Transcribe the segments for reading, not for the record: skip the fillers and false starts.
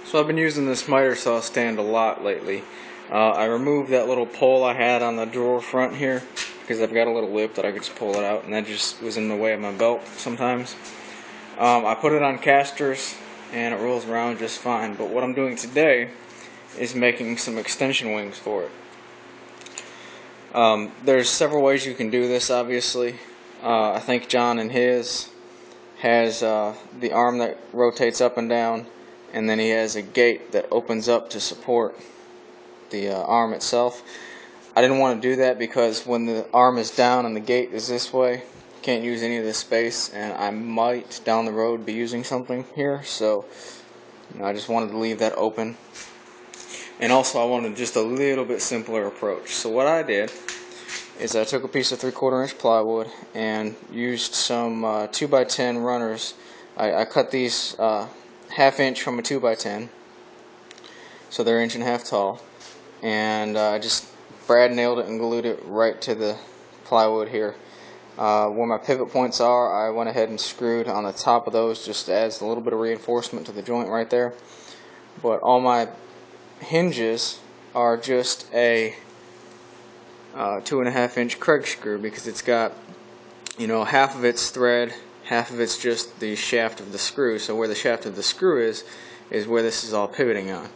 So I've been using this miter saw stand a lot lately. I removed that little pole I had on the drawer front here because I've got a little lip that I could just pull it out, and that just was in the way of my belt sometimes. I put it on casters and it rolls around just fine, but what I'm doing today is making some extension wings for it. There's several ways you can do this, obviously. I think John in his has the arm that rotates up and down, and then he has a gate that opens up to support the arm itself. I didn't want to do that because when the arm is down and the gate is this way, you can't use any of this space, and I might down the road be using something here, so I just wanted to leave that open. And also I wanted just a little bit simpler approach. So what I did is I took a piece of 3/4 inch plywood and used some 2x10 runners. I cut these 1/2 inch from a 2x10, so they're 1.5 inches tall, and I just brad nailed it and glued it right to the plywood here. Where my pivot points are, I went ahead and screwed on the top of those, just adds a little bit of reinforcement to the joint right there. But all my hinges are just a 2.5 inch Kreg screw, because it's got, half of it's thread, half of it's just the shaft of the screw. So where the shaft of the screw is where this is all pivoting on.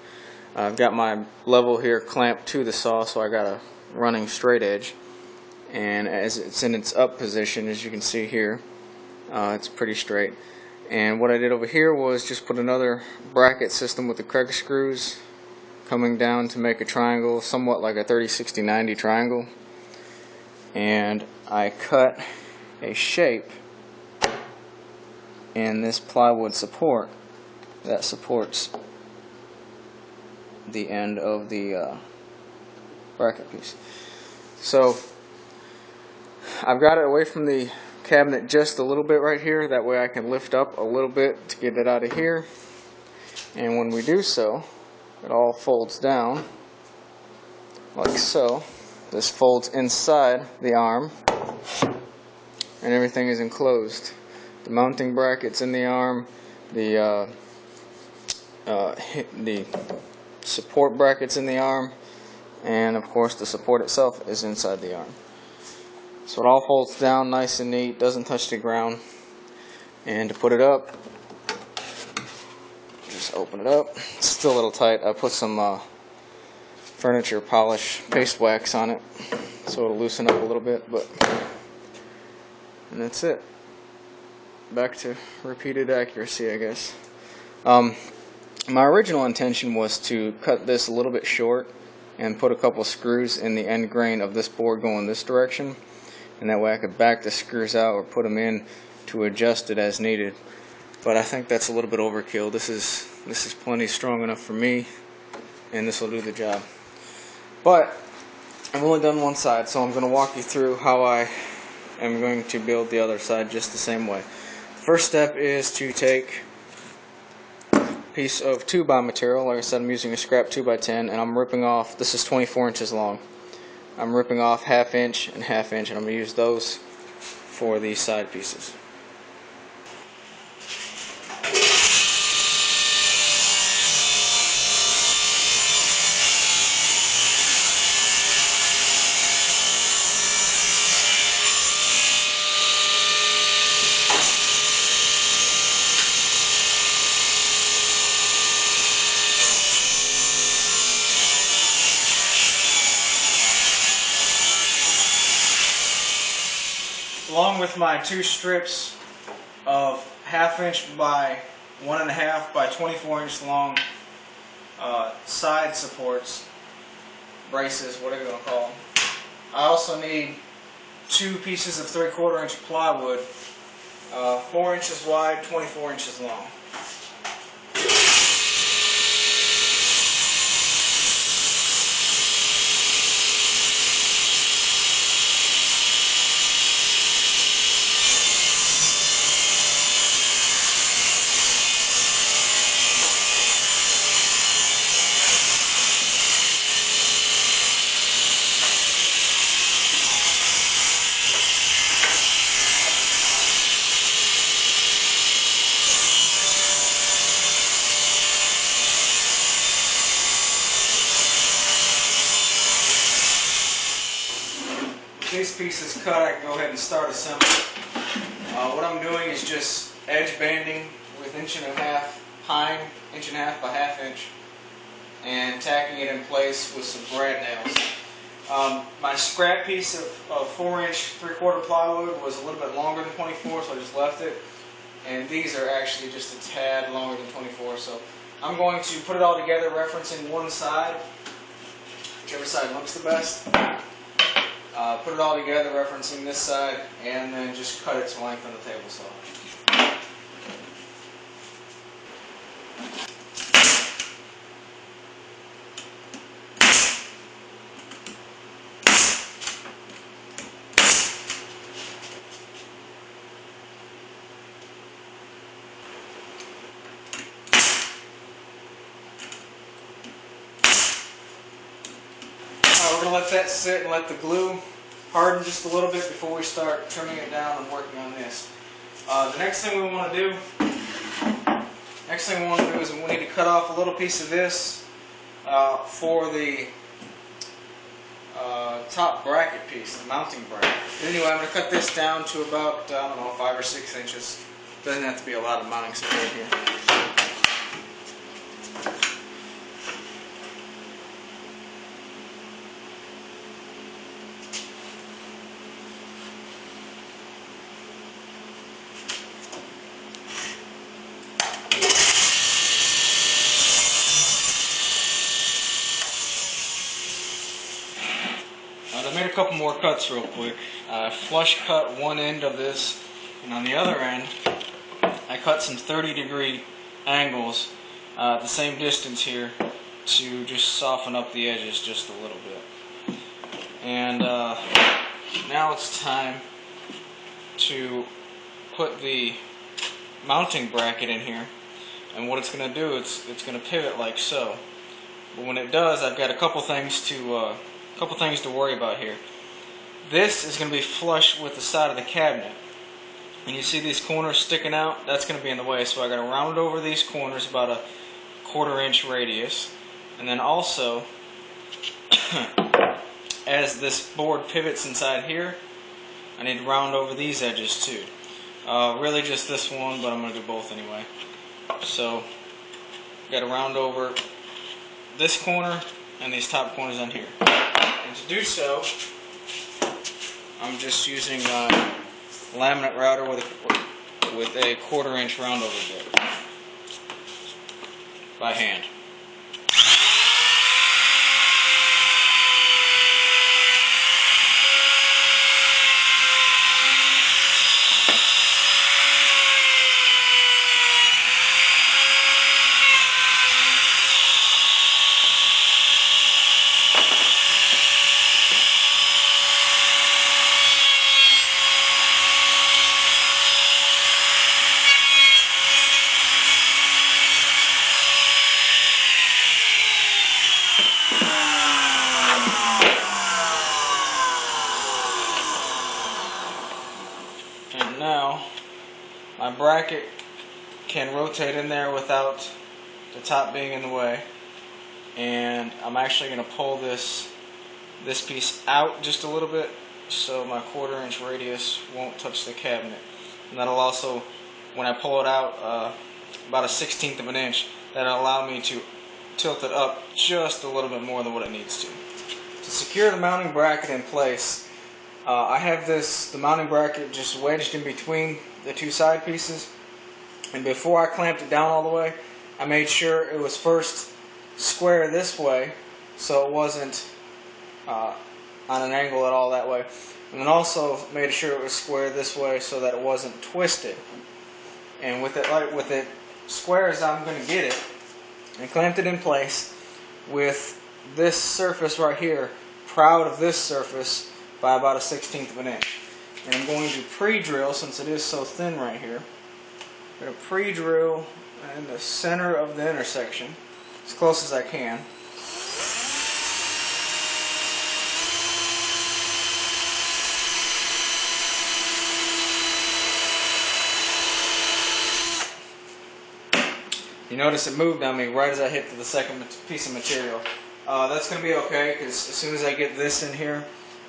I've got my level here clamped to the saw, so I got a running straight edge, and as it's in its up position, as you can see here, it's pretty straight. And what I did over here was just put another bracket system with the Kreg screws coming down to make a triangle, somewhat like a 30-60-90 triangle, and I cut a shape in this plywood support that supports the end of the bracket piece. So I've got it away from the cabinet just a little bit right here, that way I can lift up a little bit to get it out of here, and when we do so, it all folds down like so. This folds inside the arm and everything is enclosed. The mounting bracket's in the arm, the support bracket's in the arm, and of course the support itself is inside the arm. So it all folds down nice and neat, doesn't touch the ground. And to put it up, just open it up. It's still a little tight. I put some furniture polish paste wax on it so it'll loosen up a little bit, and that's it. Back to repeated accuracy, I guess. My original intention was to cut this a little bit short and put a couple screws in the end grain of this board going this direction, and that way I could back the screws out or put them in to adjust it as needed. But I think that's a little bit overkill. This is plenty strong enough for me, and this will do the job. But I've only done one side, so I'm going to walk you through how I am going to build the other side just the same way. First step is to take a piece of 2x material. Like I said, I'm using a scrap 2x10, and I'm ripping off, this is 24 inches long. I'm ripping off 1/2 inch and 1/2 inch, and I'm going to use those for these side pieces. Along with my 2 strips of 1/2 inch by 1.5 by 24 inch long side supports, braces, whatever you want to call them, I also need 2 pieces of 3/4 inch plywood, 4 inches wide, 24 inches long. piece is cut, I can go ahead and start assembling. What I'm doing is just edge banding with 1.5 inch pine, 1.5 inch by 1/2 inch, and tacking it in place with some brad nails. My scrap piece of 4-inch 3/4 plywood was a little bit longer than 24, so I just left it. And these are actually just a tad longer than 24, so I'm going to put it all together referencing one side, whichever side looks the best. Put it all together referencing this side, and then just cut its length on the table saw. We're going to let that sit and let the glue harden just a little bit before we start trimming it down and working on this. The next thing we want to do is we need to cut off a little piece of this for the top bracket piece, the mounting bracket. But anyway, I'm going to cut this down to about, I don't know, 5 or 6 inches. Doesn't have to be a lot of mounting support here. I made a couple more cuts real quick. I flush cut one end of this, and on the other end I cut some 30-degree angles the same distance here to just soften up the edges just a little bit. And now it's time to put the mounting bracket in here, and what it's going to do, it's going to pivot like so. But when it does, I've got a couple things to worry about here. This is going to be flush with the side of the cabinet, and you see these corners sticking out. That's going to be in the way, so I got to round over these corners about a 1/4 inch radius, and then also as this board pivots inside here, I need to round over these edges too. Really just this one, but I'm going to do both anyway. So got to round over this corner and these top corners on here. And to do so, I'm just using a laminate router with a 1/4 inch roundover bit by hand. And now my bracket can rotate in there without the top being in the way, and I'm actually going to pull this piece out just a little bit so my 1/4 inch radius won't touch the cabinet. And that'll also, when I pull it out about a 1/16 of an inch, that'll allow me to tilt it up just a little bit more than what it needs to. To secure the mounting bracket in place, I have the mounting bracket just wedged in between the two side pieces, and before I clamped it down all the way, I made sure it was first square this way so it wasn't on an angle at all that way, and then also made sure it was square this way so that it wasn't twisted. And with it square as I'm going to get it, I clamped it in place with this surface right here proud of this surface by about a 1/16 of an inch. And I'm going to pre-drill, since it is so thin right here, I'm going to pre-drill in the center of the intersection as close as I can. You notice it moved on me right as I hit the second piece of material. That's going to be okay, because as soon as I get this in here,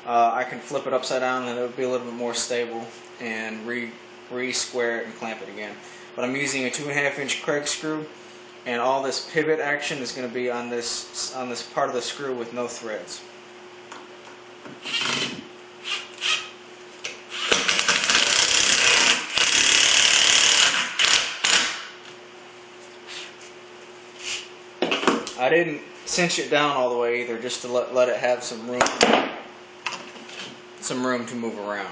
I can flip it upside down and it'll be a little bit more stable and re-square it and clamp it again. But I'm using a 2.5 inch Craig screw, and all this pivot action is going to be on this part of the screw with no threads. I didn't cinch it down all the way either, just to let it have some room to move around.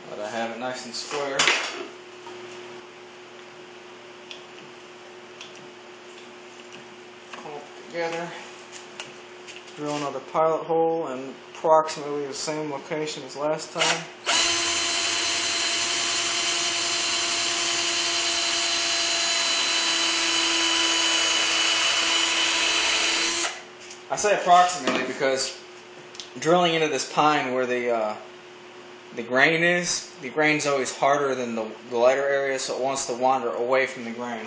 But I have it nice and square. Pull it together. Drill another pilot hole in approximately the same location as last time. I say approximately because drilling into this pine where the grain's always harder than the lighter area, so it wants to wander away from the grain.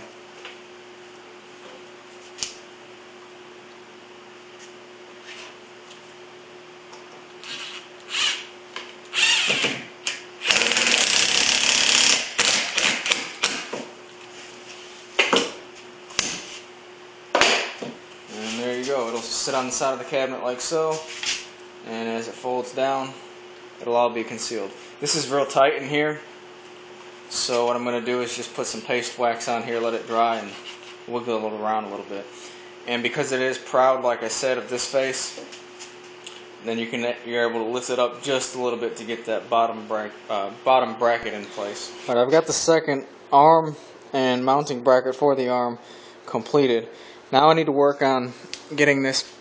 And there you go, it'll sit on the side of the cabinet like so, and as it folds down, it'll all be concealed. This is real tight in here, so what I'm going to do is just put some paste wax on here, let it dry, and wiggle it around a little bit. And because it is proud, like I said, of this face, then you're able to lift it up just a little bit to get that bottom bracket in place. Alright, I've got the second arm and mounting bracket for the arm completed. Now I need to work on getting this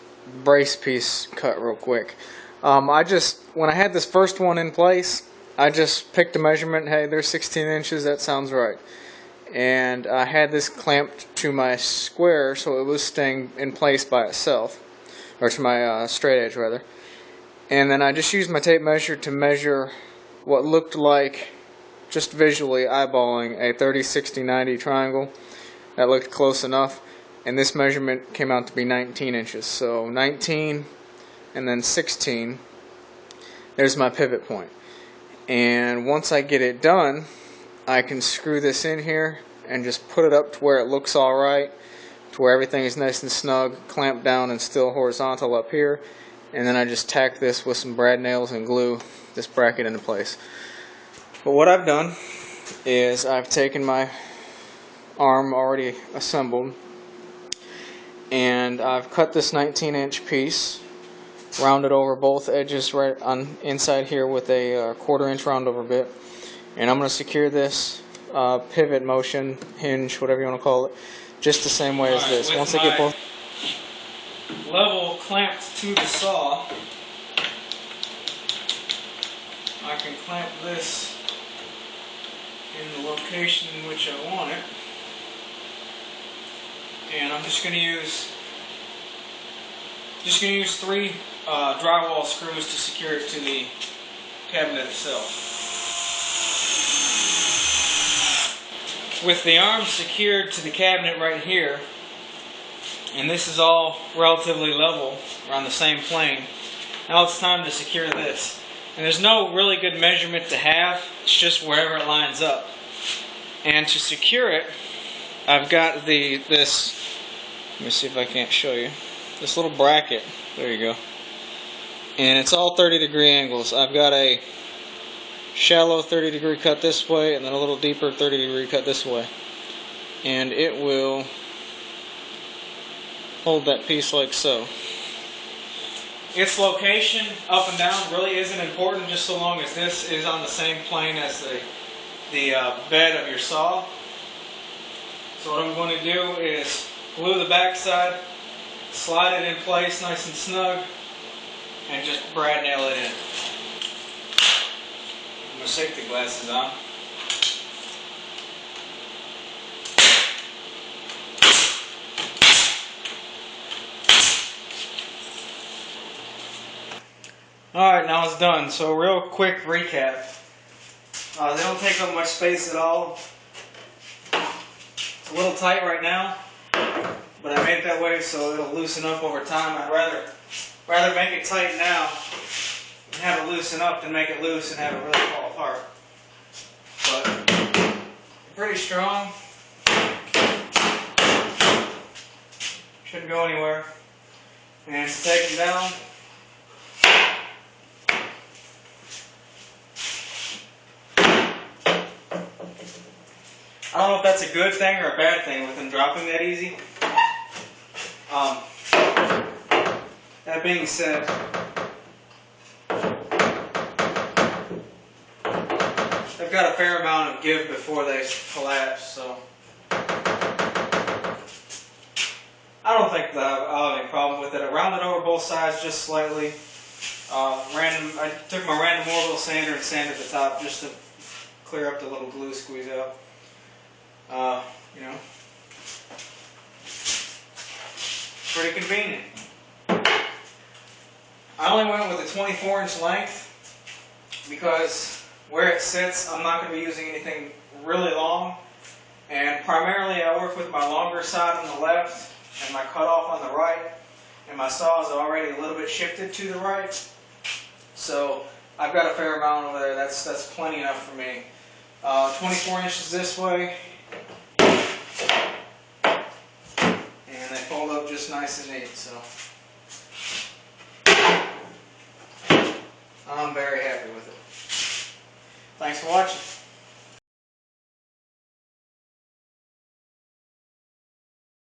brace piece cut real quick. When I had this first one in place, I just picked a measurement. Hey, there's 16 inches, that sounds right. And I had this clamped to my square so it was staying in place by itself, or to my straight edge rather. And then I just used my tape measure to measure what looked like, just visually eyeballing, a 30, 60, 90 triangle. That looked close enough, and this measurement came out to be 19 inches. So 19 and then 16, there's my pivot point. And once I get it done, I can screw this in here and just put it up to where it looks alright, to where everything is nice and snug, clamped down and still horizontal up here. And then I just tack this with some brad nails and glue this bracket into place. But what I've done is I've taken my arm already assembled, and I've cut this 19-inch piece, rounded over both edges right on inside here with a 1/4 inch roundover bit, and I'm going to secure this pivot motion hinge, whatever you want to call it, just the same way as this. Once I get both level clamped to the saw, I can clamp this in the location in which I want it, and I'm just going to use 3 drywall screws to secure it to the cabinet itself. With the arm secured to the cabinet right here, and this is all relatively level, around the same plane, now it's time to secure this. And there's no really good measurement to have, it's just wherever it lines up. And to secure it, I've got this, let me see if I can't show you, this little bracket, there you go. And it's all 30-degree angles. I've got a shallow 30-degree cut this way, and then a little deeper 30-degree cut this way. And it will hold that piece like so. Its location up and down really isn't important, just so long as this is on the same plane as the bed of your saw. So what I'm going to do is glue the back side, slide it in place nice and snug, and just brad nail it in. I'm going to safety glasses on. Alright, now it's done. So real quick recap. They don't take up much space at all. It's a little tight right now, but I made it that way so it'll loosen up over time. I'd rather make it tight now and have it loosen up than make it loose and have it really fall apart. But pretty strong. Shouldn't go anywhere. And to take them down, I don't know if that's a good thing or a bad thing with them dropping that easy. That being said, they've got a fair amount of give before they collapse, so I don't think I'll have any problem with it. I rounded over both sides just slightly. I took my random orbital sander and sanded the top just to clear up the little glue squeeze out. You know, pretty convenient. I only went with a 24-inch length because where it sits, I'm not going to be using anything really long. And primarily I work with my longer side on the left and my cutoff on the right. And my saw is already a little bit shifted to the right. So I've got a fair amount over there. That's plenty enough for me. 24 inches this way. And they fold up just nice and neat, so I'm very happy with it. Thanks for watching.